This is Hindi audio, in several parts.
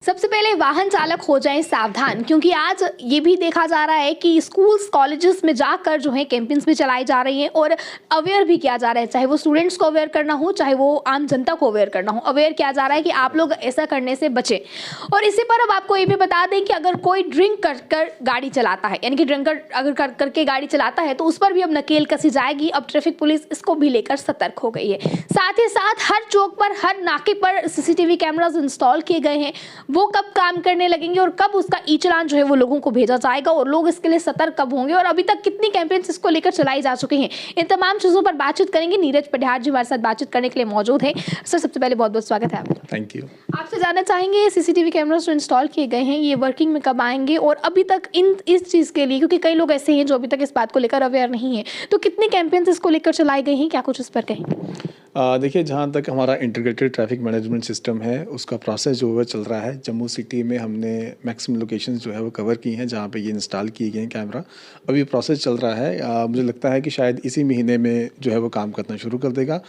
सबसे पहले वाहन चालक हो जाएं सावधान, क्योंकि आज ये भी देखा जा रहा है कि स्कूल्स कॉलेजेस में जाकर जो है कैंपेन्स भी चलाई जा रही हैं और अवेयर भी किया जा रहा है। चाहे वो स्टूडेंट्स को अवेयर करना हो, चाहे वो आम जनता को अवेयर करना हो, अवेयर किया जा रहा है कि आप लोग ऐसा करने से बचें। और इसी पर अब आपको ये भी बता दें कि अगर कोई ड्रिंक कर गाड़ी चलाता है, यानी कि ड्रिंकर अगर करके गाड़ी चलाता है, तो उस पर भी अब नकेल कसी जाएगी। अब ट्रैफिक पुलिस इसको भी लेकर सतर्क हो गई है। साथ ही साथ हर चौक पर, हर नाके पर सीसीटीवी कैमराज इंस्टॉल किए गए हैं। वो कब काम करने लगेंगे और कब उसका ई चालान जो है वो लोगों को भेजा जाएगा और लोग इसके लिए सतर्क कब होंगे, और अभी तक कितनी कैंपेन्स इसको लेकर चलाई जा चुकी हैं, इन तमाम चीजों पर बातचीत करेंगे। नीरज पटियार जी हमारे साथ बातचीत करने के लिए मौजूद है। सर, सबसे पहले बहुत बहुत स्वागत है आपका। Thank you. आपसे जानना चाहेंगे, सीसीटीवी कैमरास जो इंस्टॉल किए गए हैं ये वर्किंग में कब आएंगे, और अभी तक इस चीज़ के लिए, क्योंकि कई लोग ऐसे हैं जो अभी तक इस बात को लेकर अवेयर नहीं है, तो कितनी कैंपेन्स इसको लेकर चलाई गई हैं, क्या कुछ इस पर कहें? देखिए, जहाँ तक हमारा इंटीग्रेटेड ट्रैफिक मैनेजमेंट सिस्टम है उसका प्रोसेस जो है चल रहा है। जम्मू सिटी में हमने मैक्सिमम लोकेशंस जो है वो कवर की हैं जहाँ पे ये इंस्टॉल किए गए हैं कैमरा। अभी प्रोसेस चल रहा है। मुझे लगता है कि शायद इसी महीने में जो है वो काम करना शुरू कर देगा,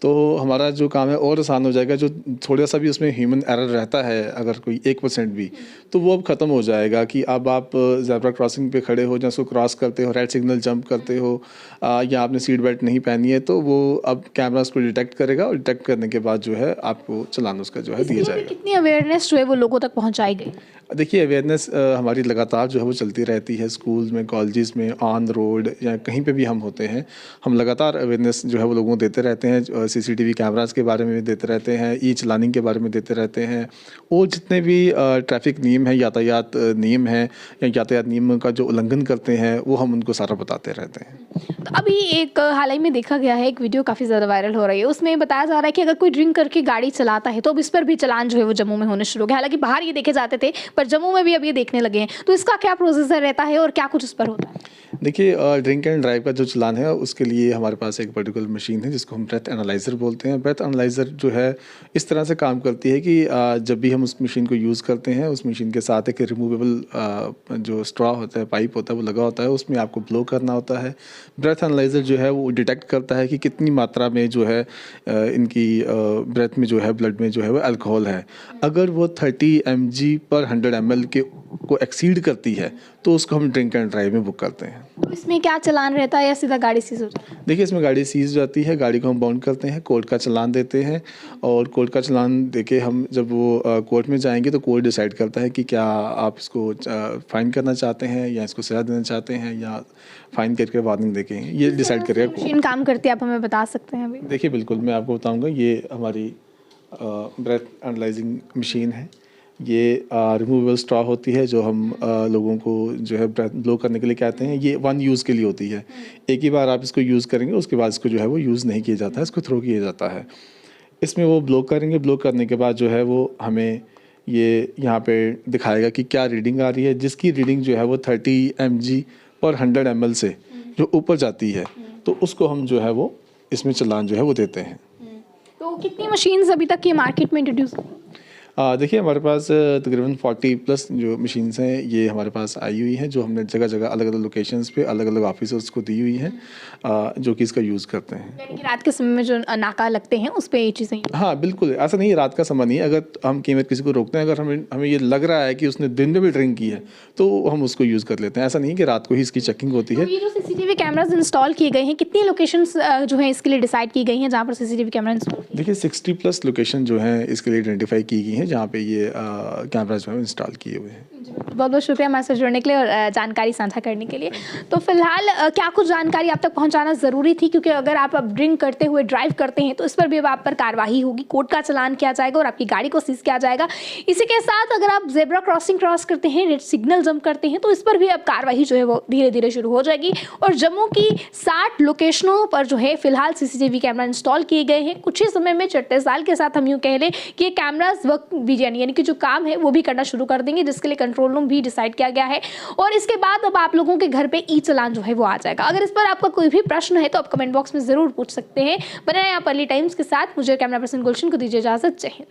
तो हमारा जो काम है और आसान हो जाएगा। जो थोड़ा सा भी उसमें ह्यूमन एरर रहता है, अगर कोई 1% भी, तो वो अब ख़त्म हो जाएगा। कि अब आप ज़ेब्रा क्रॉसिंग पे खड़े हो, या उसको क्रॉस करते हो, रेड सिग्नल जंप करते हो, या आपने सीट बेल्ट नहीं पहनी है, तो वो अब कैमरा उसको डिटेक्ट करेगा और डिटेक्ट करने के बाद जो है आपको चालान उसका जो है दिया जाएगा। कितनी अवेयरनेस जो है वो लोगों तक पहुँचाई गई? देखिए, अवेयरनेस हमारी लगातार जो है वो चलती रहती है। स्कूल्स में, कॉलेजेस में, ऑन रोड या कहीं पे भी हम होते हैं, हम लगातार अवेयरनेस जो है वो लोगों को देते रहते हैं। सीसीटीवी कैमरास के बारे में भी देते रहते हैं, ई चलानिंग के बारे में देते रहते हैं, और जितने भी ट्रैफिक नियम हैं, यातायात नियम हैं या यातायात नियम का जो उल्लंघन करते हैं, वो हम उनको सारा बताते रहते हैं। तो अभी एक हाल ही में देखा गया है, एक वीडियो काफ़ी ज़्यादा वायरल हो रही है, उसमें बताया जा रहा है कि अगर कोई ड्रिंक करके गाड़ी चलाता है तो अब इस पर भी चालान जो है वो जम्मू में होने शुरू हो गया। हालांकि बाहर ये देखे जाते थे, पर जम्मू में भी अब ये देखने लगे हैं, तो इसका क्या प्रोसीजर रहता है और क्या कुछ उस पर होता है? देखिए, ड्रिंक एंड ड्राइव का जो चालान है उसके लिए हमारे पास एक पर्टिकुलर मशीन है जिसको हम ब्रेथ एनालाइज़र बोलते हैं। ब्रेथ एनालाइज़र जो है इस तरह से काम करती है कि जब भी हम उस मशीन को यूज़ करते हैं, उस मशीन के साथ एक रिमूवेबल जो स्ट्रॉ होता है, पाइप होता है, वो लगा होता है, उसमें आपको ब्लो करना होता है। ब्रेथ एनालाइज़र जो है वो डिटेक्ट करता है कि कितनी मात्रा में जो है इनकी ब्रेथ में जो है, ब्लड में जो है वो अल्कोहल है। अगर वो 30 mg/100 ml को एक्सीड करती है तो उसको हम ड्रिंक एंड ड्राइव में बुक करते हैं। तो इसमें क्या चालान रहता है या सीधा गाड़ी सीज हो जाती है? देखिए, इसमें गाड़ी सीज हो जाती है, गाड़ी को हम बाउंड करते हैं, कोर्ट का चालान देते हैं, और कोर्ट का चालान देके हम जब वो कोर्ट में जाएंगे तो कोर्ट डिसाइड करता है कि क्या आप इसको फाइन करना चाहते हैं या इसको सजा देना चाहते हैं या फाइन करके वार्निंग देके, ये डिसाइड करेगा कोर्ट। मशीन काम करती है, आप हमें बता सकते हैं अभी? देखिए, बिल्कुल, मैं आपको बताऊँगा। ये हमारी ब्रेथ एनालाइजिंग मशीन है। ये रिमूवेबल स्ट्रॉ होती है जो हम लोगों को जो है ब्रेथ ब्लो करने के लिए कहते हैं। ये वन यूज़ के लिए होती है, एक ही बार आप इसको यूज़ करेंगे, उसके बाद इसको जो है वो यूज़ नहीं किया जाता है, इसको थ्रो किया जाता है। इसमें वो ब्लो करेंगे, ब्लो करने के बाद जो है वो हमें ये यहाँ पे दिखाएगा कि क्या रीडिंग आ रही है। जिसकी रीडिंग जो है वो 30 mg/100 ml से जो ऊपर जाती है, तो उसको हम जो है वो इसमें चालान जो है वो देते हैं। तो कितनी मशीन्स अभी तक ये मार्केट में इंट्रोड्यूस? देखिए, हमारे पास तकरीबन 40+ जो मशीन्स हैं ये हमारे पास आई हुई हैं, जो हमने जगह जगह अलग अलग लोकेशंस पे अलग अलग ऑफिसर्स को दी हुई हैं, जो कि इसका यूज़ करते हैं। यानी कि रात के समय में जो नाका लगते हैं उस पे ये चीज़ें? हाँ, बिल्कुल, ऐसा नहीं है रात का समय नहीं है। अगर हम कीमत किसी को रोकते हैं, अगर हमें ये लग रहा है कि उसने दिन में भी ड्रिंक की है, तो हम उसको यूज़ कर लेते हैं। ऐसा नहीं है कि रात को ही इसकी चेकिंग होती है। तो ये जो सीसीटीवी कैमरास इंस्टॉल किए गए हैं, कितनी लोकेशंस जो है इसके लिए डिसाइड की गई हैं जहाँ पर सीसीटीवी कैमरा इंस्टॉल? देखिए, 60+ लोकेशन जो हैं इसके लिए आइडेंटिफाई की गई हैं जहाँ पे ये कैमरा जो है इंस्टॉल किए हुए हैं। बहुत बहुत शुक्रिया हमारे साथ जुड़ने के लिए और जानकारी साझा करने के लिए। तो फिलहाल क्या कुछ जानकारी आप तक पहुंचाना ज़रूरी थी, क्योंकि अगर आप अब ड्रिंक करते हुए ड्राइव करते हैं तो इस पर भी अब आप पर कार्रवाई होगी, कोर्ट का चालान किया जाएगा और आपकी गाड़ी को सीज किया जाएगा। इसी के साथ अगर आप जेब्रा क्रॉसिंग क्रॉस करते हैं, रेड सिग्नल जंप करते हैं, तो इस पर भी अब कार्रवाई जो है वो धीरे धीरे शुरू हो जाएगी। और जम्मू की 60 लोकेशनों पर जो है फिलहाल सीसीटीवी कैमरा इंस्टॉल किए गए हैं। कुछ ही समय में चट्टे साल के साथ हम यूँ कह लें कि ये कैमराज वर्क यानी कि जो काम है वो भी करना शुरू कर देंगे, जिसके लिए कंट्रोल रूम भी डिसाइड किया गया है। और इसके बाद अब आप लोगों के घर पे ई चालान जो है वो आ जाएगा। अगर इस पर आपका कोई भी प्रश्न है तो आप कमेंट बॉक्स में जरूर पूछ सकते हैं। बने रहें आप अर्ली टाइम्स के साथ। मुझे कैमरा पर्सन गुलशन को दीजिए इजाजत। जय हिंद।